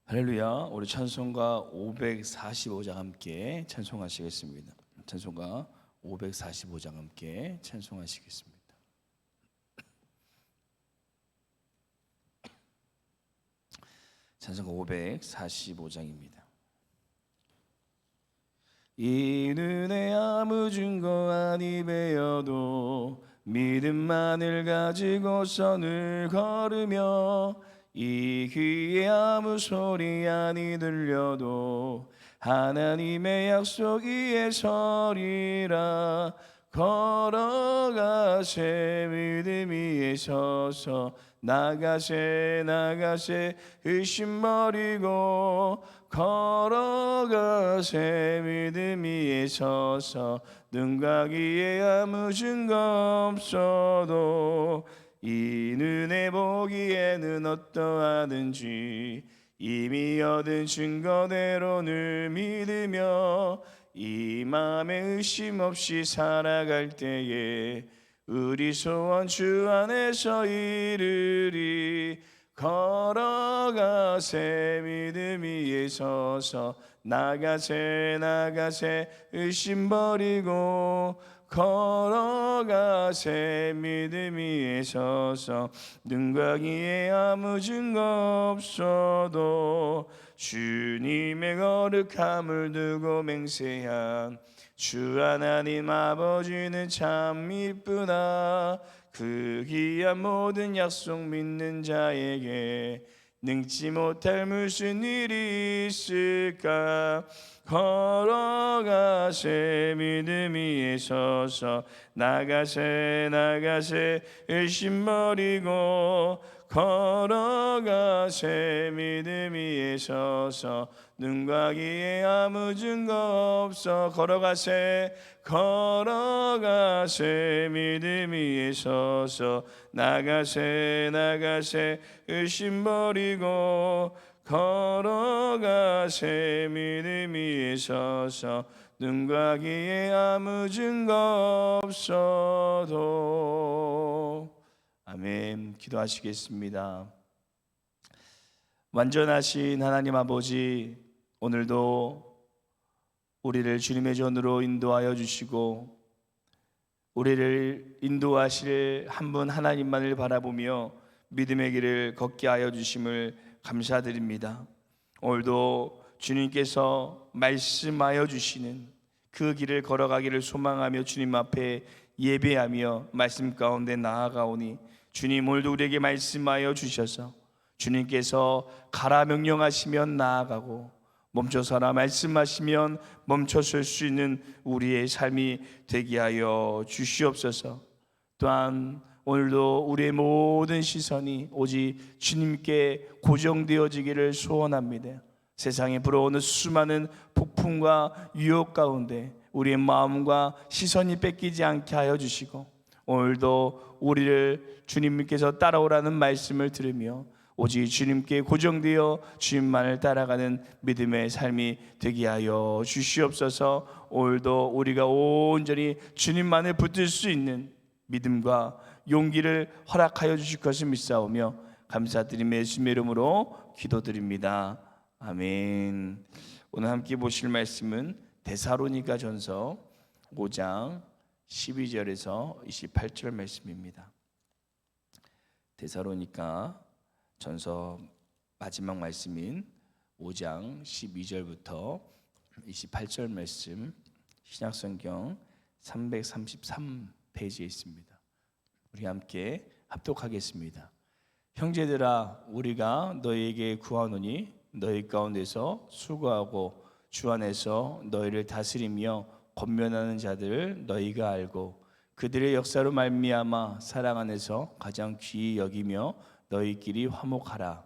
할렐루야. 우리 찬송가 545장 함께 찬송하시겠습니다. 찬송가 545장 함께 찬송하시겠습니다. 찬송가 545장입니다. 이 눈에 아무 증거 아니 배어도 믿음만을 가지고서 늘 걸으며 이 귀에 아무 소리 아니 들려도 하나님의 약속 위에 서리라. 걸어가세 믿음 위에 서서 나가세 의심 버리고 걸어가세 믿음 위에 서서 눈과 귀에 아무 증거 없어도 이 눈에 보기에는 어떠하든지 이미 얻은 증거대로 늘 믿으며 이 마음에 의심 없이 살아갈 때에 우리 소원 주 안에서 이르리. 걸어가세 믿음 위에 서서 나가세 의심 버리고 걸어가세 믿음 위에 서서 눈과 귀에 아무 증거 없어도 주님의 거룩함을 두고 맹세한 주 하나님 아버지는 참 이쁘다. 그 귀한 모든 약속 믿는 자에게 능치 못할 무슨 일이 있을까. 걸어가세 믿음 위에 서서 나가세 의심 버리고 걸어가세 믿음 위에 서서 눈과 귀에 아무 증거 없어 걸어가세 믿음 위에 서서 나가세 의심 버리고 걸어가세 믿음 위에 서서 눈과 귀에 아무 증거 없어도. 아멘. 기도하시겠습니다. 완전하신 하나님 아버지, 오늘도 우리를 주님의 전으로 인도하여 주시고 우리를 인도하실 한 분 하나님만을 바라보며 믿음의 길을 걷게 하여 주심을 감사드립니다. 오늘도 주님께서 말씀하여 주시는 그 길을 걸어가기를 소망하며 주님 앞에 예배하며 말씀 가운데 나아가오니 주님 오늘도 우리에게 말씀하여 주셔서 주님께서 가라 명령하시면 나아가고 멈춰서라 말씀하시면 멈춰설 수 있는 우리의 삶이 되게 하여 주시옵소서. 또한 오늘도 우리의 모든 시선이 오직 주님께 고정되어지기를 소원합니다. 세상에 불어오는 수많은 폭풍과 유혹 가운데 우리의 마음과 시선이 뺏기지 않게 하여 주시고 오늘도 우리를 주님께서 따라오라는 말씀을 들으며 오직 주님께 고정되어 주님만을 따라가는 믿음의 삶이 되게 하여 주시옵소서. 오늘도 우리가 온전히 주님만을 붙들 수 있는 믿음과 용기를 허락하여 주실 것을 믿사오며 감사드리며 예수님의 이름으로 기도드립니다. 아멘. 오늘 함께 보실 말씀은 데살로니가 전서 5장 12절에서 28절 말씀입니다. 데살로니가 전서 마지막 말씀인 5장 12절부터 28절 말씀, 신약성경 333페이지에 있습니다. 우리 함께 합독하겠습니다. 형제들아, 우리가 너희에게 구하노니 너희 가운데서 수고하고 주 안에서 너희를 다스리며 권면하는 자들을 너희가 알고 그들의 역사로 말미암아 사랑 안에서 가장 귀히 여기며 너희끼리 화목하라.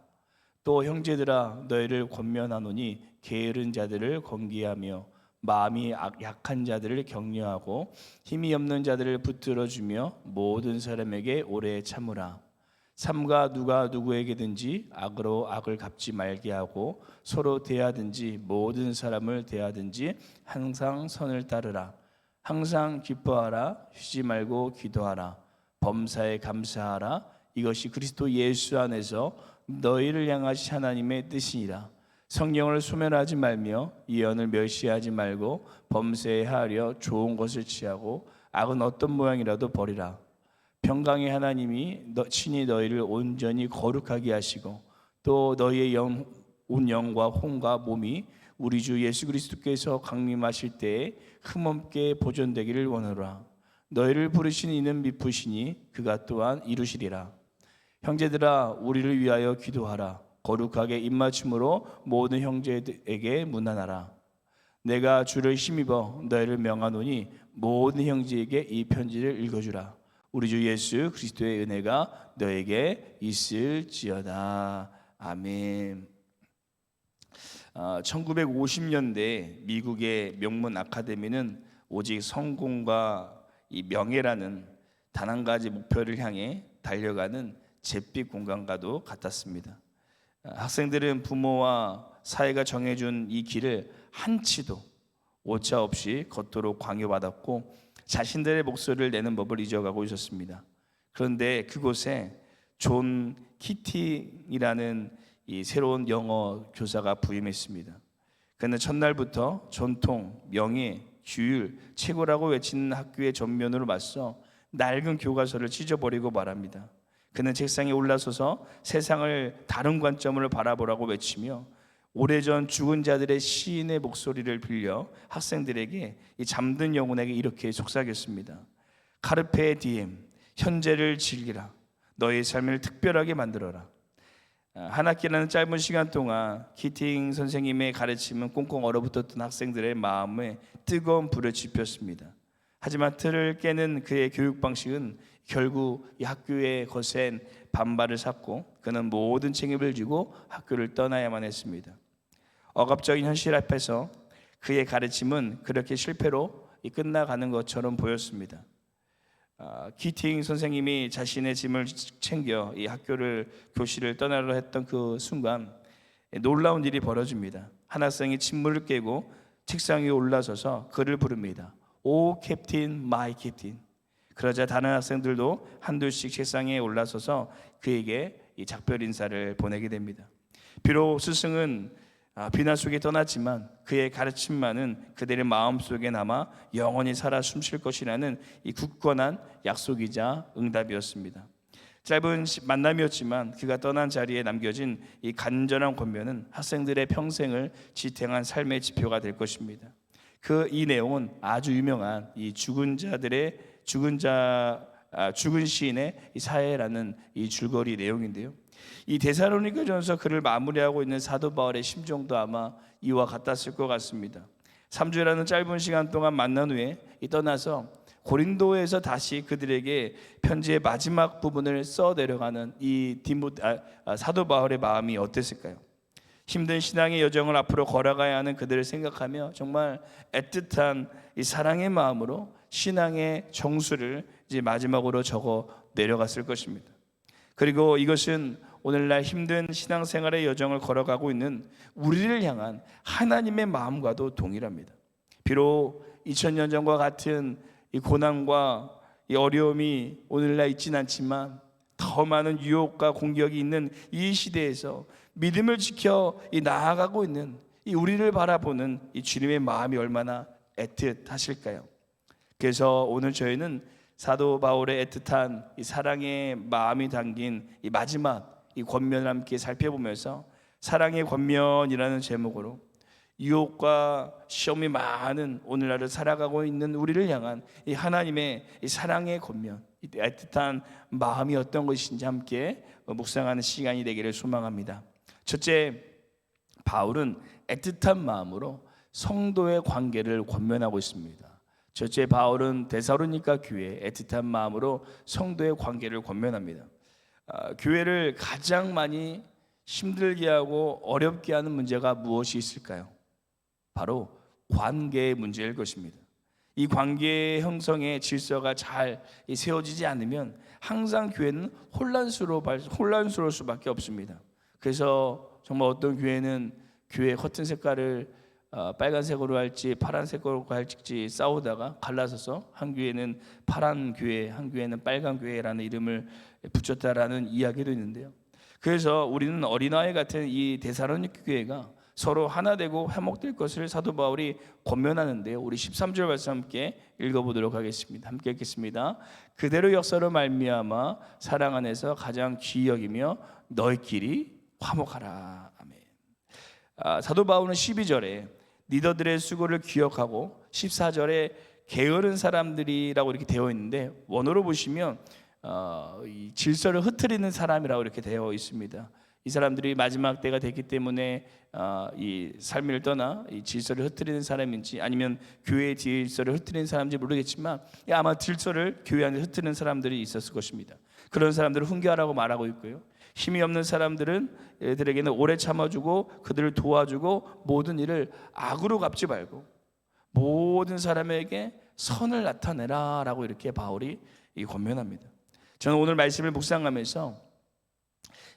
또 형제들아, 너희를 권면하노니 게으른 자들을 권기하며 마음이 약한 자들을 격려하고 힘이 없는 자들을 붙들어주며 모든 사람에게 오래 참으라. 삼가 누가 누구에게든지 악으로 악을 갚지 말게 하고 서로 대하든지 모든 사람을 대하든지 항상 선을 따르라. 항상 기뻐하라. 쉬지 말고 기도하라. 범사에 감사하라. 이것이 그리스도 예수 안에서 너희를 향하신 하나님의 뜻이니라. 성령을 소멸하지 말며 예언을 멸시하지 말고 범죄하려 좋은 것을 취하고 악은 어떤 모양이라도 버리라. 평강의 하나님이 친히 너희를 온전히 거룩하게 하시고 또 너희의 온 영과 혼과 몸이 우리 주 예수 그리스도께서 강림하실 때에 흠없게 보존되기를 원하노라. 너희를 부르신 이는 미쁘시니 그가 또한 이루시리라. 형제들아, 우리를 위하여 기도하라. 거룩하게 입맞춤으로 모든 형제에게 문안하라. 내가 주를 힘입어 너희를 명하노니 모든 형제에게 이 편지를 읽어주라. 우리 주 예수 그리스도의 은혜가 너에게 있을지어다. 아멘. 1950년대 미국의 명문 아카데미는 오직 성공과 이 명예라는 단 한 가지 목표를 향해 달려가는 잿빛 공간과도 같았습니다. 학생들은 부모와 사회가 정해준 이 길을 한치도 오차 없이 걷도록 강요받았고 자신들의 목소리를 내는 법을 잊어가고 있었습니다. 그런데 그곳에 존 키팅이라는 이 새로운 영어 교사가 부임했습니다. 그는 첫날부터 전통, 명예, 규율, 최고라고 외치는 학교의 전면으로 맞서 낡은 교과서를 찢어버리고 말합니다. 그는 책상에 올라서서 세상을 다른 관점으로 바라보라고 외치며 오래전 죽은 자들의 시인의 목소리를 빌려 학생들에게 이 잠든 영혼에게 이렇게 속삭였습니다. 카르페 디엠, 현재를 즐기라. 너의 삶을 특별하게 만들어라. 한 학기라는 짧은 시간 동안 키팅 선생님의 가르침은 꽁꽁 얼어붙었던 학생들의 마음에 뜨거운 불을 지폈습니다. 하지만 틀을 깨는 그의 교육 방식은 결국 이 학교의 거센 반발을 샀고 그는 모든 책임을 지고 학교를 떠나야만 했습니다. 억압적인 현실 앞에서 그의 가르침은 그렇게 실패로 끝나가는 것처럼 보였습니다. 키팅 선생님이 자신의 짐을 챙겨 이 교실을 떠나려 했던 그 순간 놀라운 일이 벌어집니다. 한 학생이 침묵을 깨고 책상 위에 올라서서 그를 부릅니다. 오 캡틴, 마이 캡틴. 그러자 다른 학생들도 한둘씩 책상에 올라서서 그에게 이 작별 인사를 보내게 됩니다. 비록 스승은 비난 속에 떠났지만 그의 가르침만은 그들의 마음속에 남아 영원히 살아 숨쉴 것이라는 이 굳건한 약속이자 응답이었습니다. 짧은 만남이었지만 그가 떠난 자리에 남겨진 이 간절한 권면은 학생들의 평생을 지탱한 삶의 지표가 될 것입니다. 이 내용은 아주 유명한 이 죽은 시인의 이 사회라는 이 줄거리 내용인데요. 이 데살로니가전서 글을 마무리하고 있는 사도 바울의 심정도 아마 이와 같았을 것 같습니다. 3주라는 짧은 시간 동안 만난 후에 떠나서 고린도에서 다시 그들에게 편지의 마지막 부분을 써 내려가는 사도 바울의 마음이 어땠을까요? 힘든 신앙의 여정을 앞으로 걸어가야 하는 그들을 생각하며 정말 애틋한 이 사랑의 마음으로 신앙의 정수를 이제 마지막으로 적어 내려갔을 것입니다. 그리고 이것은 오늘날 힘든 신앙생활의 여정을 걸어가고 있는 우리를 향한 하나님의 마음과도 동일합니다. 비록 2000년 전과 같은 이 고난과 이 어려움이 오늘날 있지는 않지만 더 많은 유혹과 공격이 있는 이 시대에서 믿음을 지켜 나아가고 있는 이 우리를 바라보는 이 주님의 마음이 얼마나 애틋하실까요? 그래서 오늘 저희는 사도 바울의 애틋한 이 사랑의 마음이 담긴 이 마지막 이 권면을 함께 살펴보면서 사랑의 권면이라는 제목으로 유혹과 시험이 많은 오늘날을 살아가고 있는 우리를 향한 이 하나님의 이 사랑의 권면, 이 애틋한 마음이 어떤 것인지 함께 묵상하는 시간이 되기를 소망합니다. 첫째, 바울은 애틋한 마음으로 성도의 관계를 권면하고 있습니다. 첫째, 바울은 데살로니가 교회에 애틋한 마음으로 성도의 관계를 권면합니다. 교회를 가장 많이 힘들게 하고 어렵게 하는 문제가 무엇이 있을까요? 바로 관계의 문제일 것입니다. 이 관계 형성의 질서가 잘 세워지지 않으면 항상 교회는 혼란스러울 수밖에 없습니다. 그래서 정말 어떤 교회는 교회 커튼 색깔을 빨간색으로 할지 파란색으로 할지 싸우다가 갈라서서 한 교회는 파란 교회, 한 교회는 빨간 교회라는 이름을 붙였다라는 이야기도 있는데요. 그래서 우리는 어린아이 같은 이 데살로니가 교회가 서로 하나 되고 화목될 것을 사도 바울이 권면하는데요. 우리 13절 말씀 함께 읽어보도록 하겠습니다. 함께 읽겠습니다. 그대로 역사로 말미암아 사랑 안에서 가장 귀히 여기며 너희끼리 화목하라. 아멘. 사도 바울은 12절에 리더들의 수고를 기억하고 14절에 게으른 사람들이라고 이렇게 되어 있는데, 원어로 보시면 이 질서를 흐트리는 사람이라고 이렇게 되어 있습니다. 이 사람들이 마지막 때가 됐기 때문에 이 삶을 떠나 이 질서를 흐트리는 사람인지 아니면 교회의 질서를 흐트리는 사람인지 모르겠지만 아마 질서를 교회 안에 흐트리는 사람들이 있었을 것입니다. 그런 사람들을 훈계하라고 말하고 있고요. 힘이 없는 사람들은 애들에게는 오래 참아주고 그들을 도와주고 모든 일을 악으로 갚지 말고 모든 사람에게 선을 나타내라 라고 이렇게 바울이 권면합니다. 저는 오늘 말씀을 묵상하면서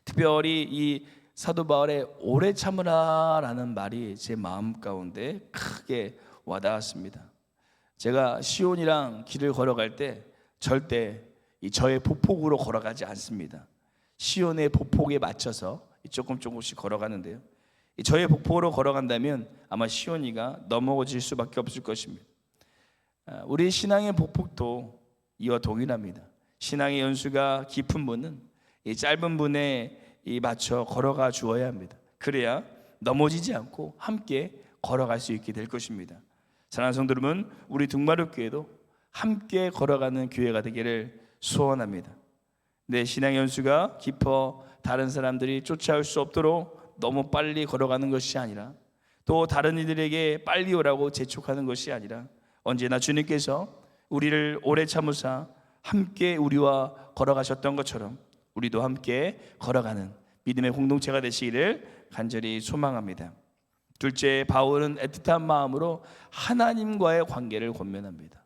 특별히 이 사도 바울의 오래 참으라 라는 말이 제 마음 가운데 크게 와닿았습니다. 제가 시온이랑 길을 걸어갈 때 절대 저의 보폭으로 걸어가지 않습니다. 시온의 보폭에 맞춰서 조금씩 걸어가는데요, 저의 보폭으로 걸어간다면 아마 시온이가 넘어질 수밖에 없을 것입니다. 우리 신앙의 보폭도 이와 동일합니다. 신앙의 연수가 깊은 분은 이 짧은 분에 맞춰 걸어가 주어야 합니다. 그래야 넘어지지 않고 함께 걸어갈 수 있게 될 것입니다. 사랑하는 성도 여러분, 우리 둥마루교회도 함께 걸어가는 교회가 되기를 소원합니다. 내 신앙의 연수가 깊어 다른 사람들이 쫓아올 수 없도록 너무 빨리 걸어가는 것이 아니라, 또 다른 이들에게 빨리 오라고 재촉하는 것이 아니라, 언제나 주님께서 우리를 오래 참으사 함께 우리와 걸어가셨던 것처럼 우리도 함께 걸어가는 믿음의 공동체가 되시기를 간절히 소망합니다. 둘째, 바울은 애틋한 마음으로 하나님과의 관계를 권면합니다.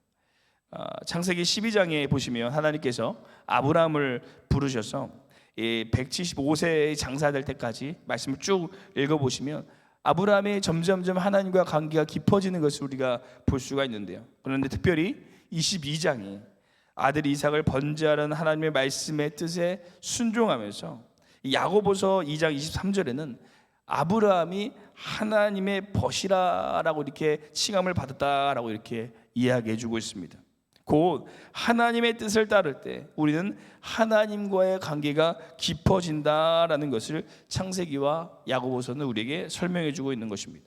창세기 12장에 보시면 하나님께서 아브라함을 부르셔서 175세의 장사될 때까지 말씀을 쭉 읽어보시면 아브라함이 점점점 하나님과 관계가 깊어지는 것을 우리가 볼 수가 있는데요. 그런데 특별히 22장이 아들 이삭을 번제하라는 하나님의 말씀의 뜻에 순종하면서 야고보서 2장 23절에는 아브라함이 하나님의 벗이라라고 이렇게 칭함을 받았다라고 이렇게 이야기해 주고 있습니다. 곧 하나님의 뜻을 따를 때 우리는 하나님과의 관계가 깊어진다라는 것을 창세기와 야고보서는 우리에게 설명해 주고 있는 것입니다.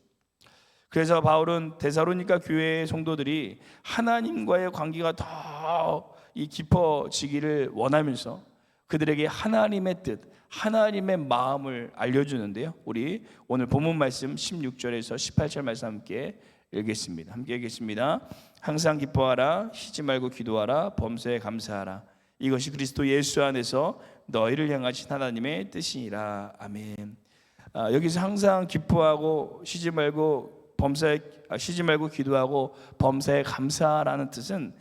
그래서 바울은 데살로니가 교회의 성도들이 하나님과의 관계가 더 깊어지기를 원하면서 그들에게 하나님의 뜻, 하나님의 마음을 알려주는데요, 우리 오늘 본문 말씀 16절에서 18절 말씀 함께 읽겠습니다. 함께 읽겠습니다. 항상 기뻐하라, 쉬지 말고 기도하라, 범사에 감사하라. 이것이 그리스도 예수 안에서 너희를 향하신 하나님의 뜻이니라. 아멘. 여기서 항상 기뻐하고 쉬지 말고 기도하고 범사에 감사하라는 뜻은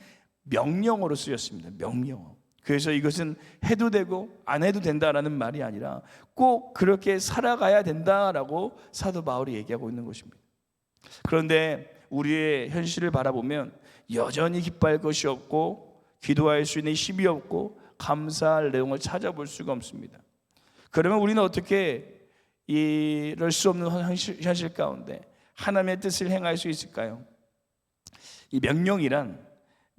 명령어로 쓰였습니다. 명령어. 그래서 이것은 해도 되고 안 해도 된다라는 말이 아니라 꼭 그렇게 살아가야 된다라고 사도 바울이 얘기하고 있는 것입니다. 그런데 우리의 현실을 바라보면 여전히 기뻐할 것이 없고 기도할 수 있는 힘이 없고 감사할 내용을 찾아볼 수가 없습니다. 그러면 우리는 어떻게 이럴 수 없는 현실 가운데 하나님의 뜻을 행할 수 있을까요? 이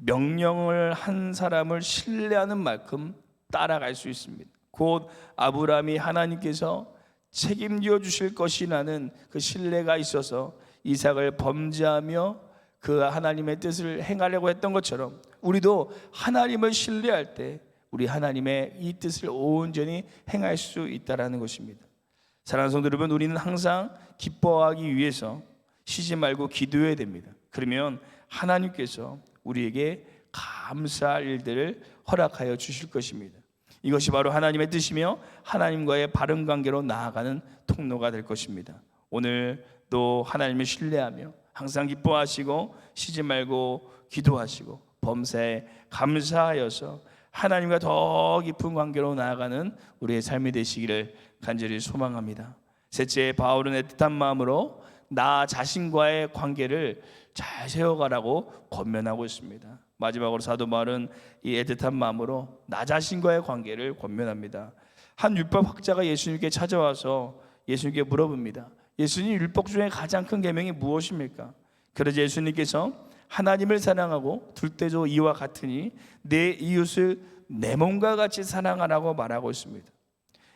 명령을 한 사람을 신뢰하는 만큼 따라갈 수 있습니다. 곧 아브라함이 하나님께서 책임져 주실 것이라는 그 신뢰가 있어서 이삭을 범죄하며 그 하나님의 뜻을 행하려고 했던 것처럼 우리도 하나님을 신뢰할 때 우리 하나님의 이 뜻을 온전히 행할 수 있다는 것입니다. 사랑하는 성도 여러분, 우리는 항상 기뻐하기 위해서 쉬지 말고 기도해야 됩니다. 그러면 하나님께서 우리에게 감사할 일들을 허락하여 주실 것입니다. 이것이 바로 하나님의 뜻이며 하나님과의 바른 관계로 나아가는 통로가 될 것입니다. 오늘도 하나님을 신뢰하며 항상 기뻐하시고 쉬지 말고 기도하시고 범사에 감사하여서 하나님과 더 깊은 관계로 나아가는 우리의 삶이 되시기를 간절히 소망합니다. 셋째, 바울은 애틋한 마음으로 나 자신과의 관계를 잘 세워가라고 권면하고 있습니다. 마지막으로 사도 바울은 이 애틋한 마음으로 나 자신과의 관계를 권면합니다. 한 율법 학자가 예수님께 찾아와서 예수님께 물어봅니다. 예수님 율법 중에 가장 큰 계명이 무엇입니까? 그러자 예수님께서 하나님을 사랑하고 둘째도 이와 같으니 내 이웃을 내 몸과 같이 사랑하라고 말하고 있습니다.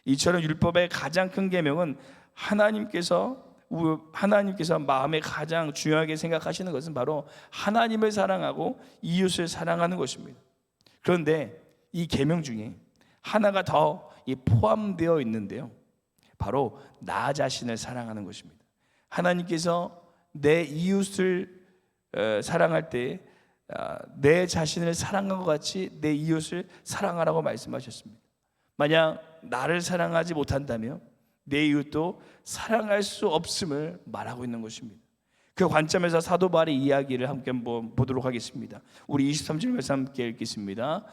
이처럼 율법의 가장 큰 계명은 하나님께서 마음에 가장 중요하게 생각하시는 것은 바로 하나님을 사랑하고 이웃을 사랑하는 것입니다. 그런데 이 계명 중에 하나가 더 포함되어 있는데요, 바로 나 자신을 사랑하는 것입니다. 하나님께서 내 이웃을 사랑할 때 내 자신을 사랑한 것 같이 내 이웃을 사랑하라고 말씀하셨습니다. 만약 나를 사랑하지 못한다면 내 이웃도 사랑할 수 없음을 말하고 있는 것입니다. 그 관점에서 사도 바울의 이야기를 함께 한번 보도록 하겠습니다. 우리 23절 말씀 함께 읽겠습니다.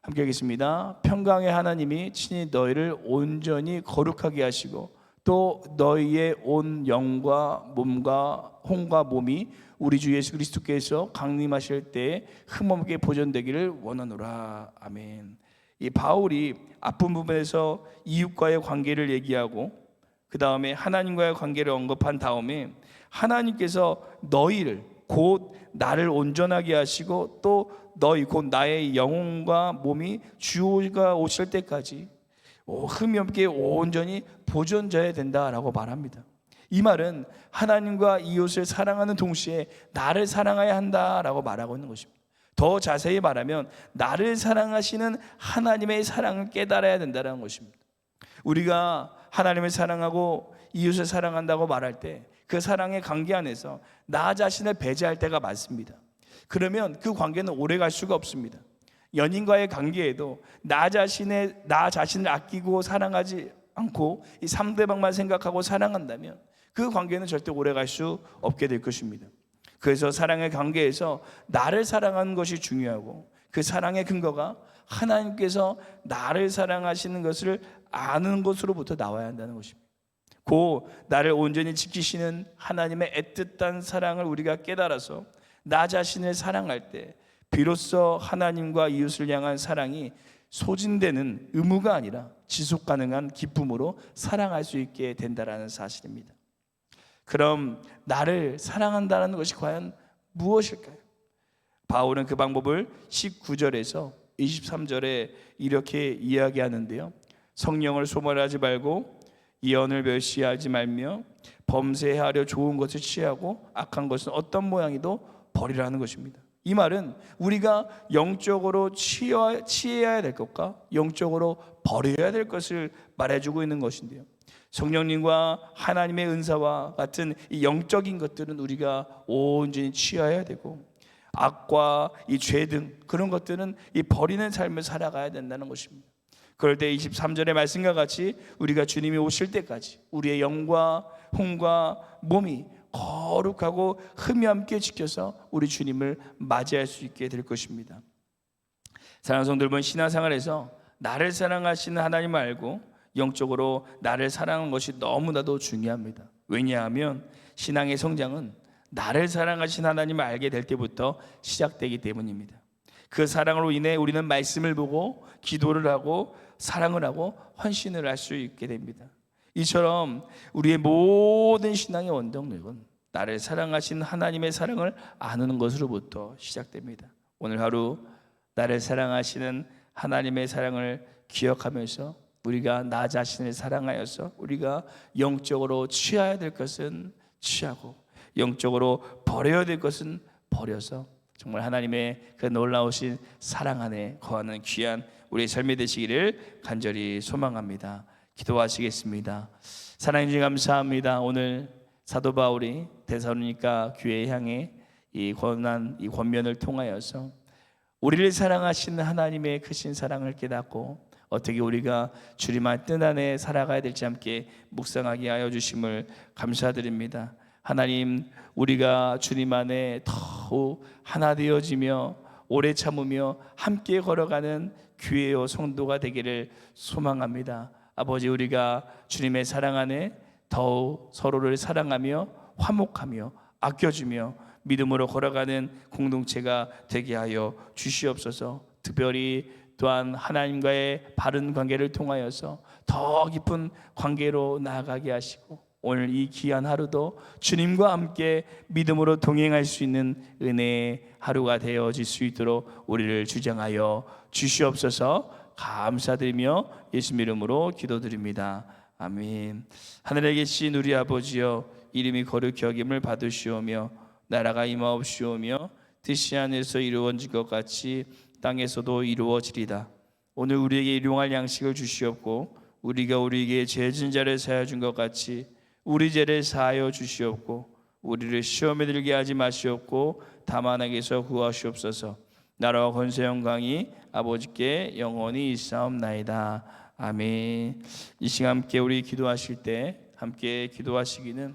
함께 하겠습니다. 평강의 하나님이 친히 너희를 온전히 거룩하게 하시고 또 너희의 온 영과 몸과 혼과 몸이 우리 주 예수 그리스도께서 강림하실 때에 흠없게 보존되기를 원하노라. 아멘. 이 바울이 앞부분 부분에서 이웃과의 관계를 얘기하고 그 다음에 하나님과의 관계를 언급한 다음에 하나님께서 너희를 곧 나를 온전하게 하시고 또 너희 곧 나의 영혼과 몸이 주가 오실 때까지 흠이 없게 온전히 보존져야 된다라고 말합니다. 이 말은 하나님과 이웃을 사랑하는 동시에 나를 사랑해야 한다라고 말하고 있는 것입니다. 더 자세히 말하면 나를 사랑하시는 하나님의 사랑을 깨달아야 된다는 것입니다. 우리가 하나님을 사랑하고 이웃을 사랑한다고 말할 때 그 사랑의 관계 안에서 나 자신을 배제할 때가 많습니다. 그러면 그 관계는 오래 갈 수가 없습니다. 연인과의 관계에도 나 자신을 아끼고 사랑하지 않고 이 상대방만 생각하고 사랑한다면 그 관계는 절대 오래 갈 수 없게 될 것입니다. 그래서 사랑의 관계에서 나를 사랑하는 것이 중요하고 그 사랑의 근거가 하나님께서 나를 사랑하시는 것을 아는 것으로부터 나와야 한다는 것입니다. 고 나를 온전히 지키시는 하나님의 애틋한 사랑을 우리가 깨달아서 나 자신을 사랑할 때 비로소 하나님과 이웃을 향한 사랑이 소진되는 의무가 아니라 지속 가능한 기쁨으로 사랑할 수 있게 된다는 사실입니다. 그럼 나를 사랑한다는 것이 과연 무엇일까요? 바울은 그 방법을 19절에서 23절에 이렇게 이야기하는데요, 성령을 소멸하지 말고 예언을 멸시하지 말며 범죄하려 좋은 것을 취하고 악한 것은 어떤 모양이도 버리라는 것입니다. 이 말은 우리가 영적으로 취해야 될 것과 영적으로 버려야 될 것을 말해주고 있는 것인데요, 성령님과 하나님의 은사와 같은 이 영적인 것들은 우리가 온전히 취해야 되고 악과 이 죄 등 그런 것들은 이 버리는 삶을 살아가야 된다는 것입니다. 그럴 때 23절의 말씀과 같이 우리가 주님이 오실 때까지 우리의 영과 혼과 몸이 거룩하고 흠이 함께 지켜서 우리 주님을 맞이할 수 있게 될 것입니다. 사랑하는 성도 여러분, 신앙생활에서 나를 사랑하시는 하나님을 알고 영적으로 나를 사랑하는 것이 너무나도 중요합니다. 왜냐하면 신앙의 성장은 나를 사랑하신 하나님을 알게 될 때부터 시작되기 때문입니다. 그 사랑으로 인해 우리는 말씀을 보고 기도를 하고 사랑을 하고 헌신을 할 수 있게 됩니다. 이처럼 우리의 모든 신앙의 원동력은 나를 사랑하신 하나님의 사랑을 아는 것으로부터 시작됩니다. 오늘 하루 나를 사랑하시는 하나님의 사랑을 기억하면서 우리가 나 자신을 사랑하여서 우리가 영적으로 취해야 될 것은 취하고 영적으로 버려야 될 것은 버려서 정말 하나님의 그 놀라우신 사랑 안에 거하는 귀한 우리의 삶이 되시기를 간절히 소망합니다. 기도하시겠습니다. 사랑해 주님 감사합니다. 오늘 사도 바울이 데살로니가 교회에 향해 이 권면을 통하여서 우리를 사랑하시는 하나님의 크신 사랑을 깨닫고 어떻게 우리가 주님의 뜻 안에 살아가야 될지 함께 묵상하게 하여 주심을 감사드립니다. 하나님, 우리가 주님 안에 더욱 하나 되어지며 오래 참으며 함께 걸어가는 교회요 성도가 되기를 소망합니다. 아버지, 우리가 주님의 사랑 안에 더욱 서로를 사랑하며 화목하며 아껴주며 믿음으로 걸어가는 공동체가 되게 하여 주시옵소서. 특별히 또한 하나님과의 바른 관계를 통하여서 더 깊은 관계로 나아가게 하시고 오늘 이 귀한 하루도 주님과 함께 믿음으로 동행할 수 있는 은혜의 하루가 되어질 수 있도록 우리를 주장하여 주시옵소서. 감사드리며 예수님 이름으로 기도드립니다. 아멘. 하늘에 계신 우리 아버지여, 이름이 거룩히 여김을 받으시오며 나라가 임하옵시오며 뜻이 하늘에서 이루어진 것 같이 땅에서도 이루어지리다. 오늘 우리에게 일용할 양식을 주시옵고 우리가 우리에게 죄 진 자를 사하여 준 것 같이 우리 죄를 사하여 주시옵고 우리를 시험에 들게 하지 마시옵고 다만 악에서 구하시옵소서. 나라와 권세 영광이 아버지께 영원히 있사옵나이다. 아멘. 이 시간 함께 우리 기도하실 때 함께 기도하시기는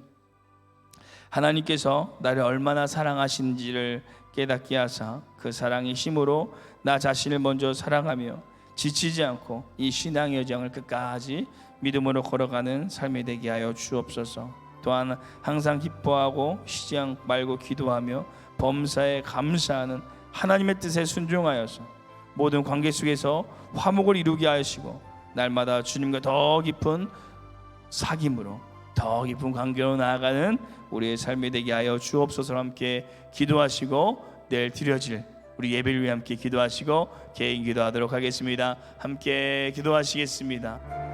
하나님께서 나를 얼마나 사랑하시는지를 깨닫게 하사 그 사랑의 힘으로 나 자신을 먼저 사랑하며 지치지 않고 이 신앙의 여정을 끝까지 믿음으로 걸어가는 삶이 되게 하여 주옵소서. 또한 항상 기뻐하고 쉬지 말고 기도하며 범사에 감사하는 하나님의 뜻에 순종하여서 모든 관계 속에서 화목을 이루게 하시고 날마다 주님과 더 깊은 사귐으로 더 깊은 관계로 나아가는 우리의 삶이 되게 하여 주옵소서. 함께 기도하시고 내일 드려질 우리 예배를 위해 함께 기도하시고 개인 기도하도록 하겠습니다. 함께 기도하시겠습니다.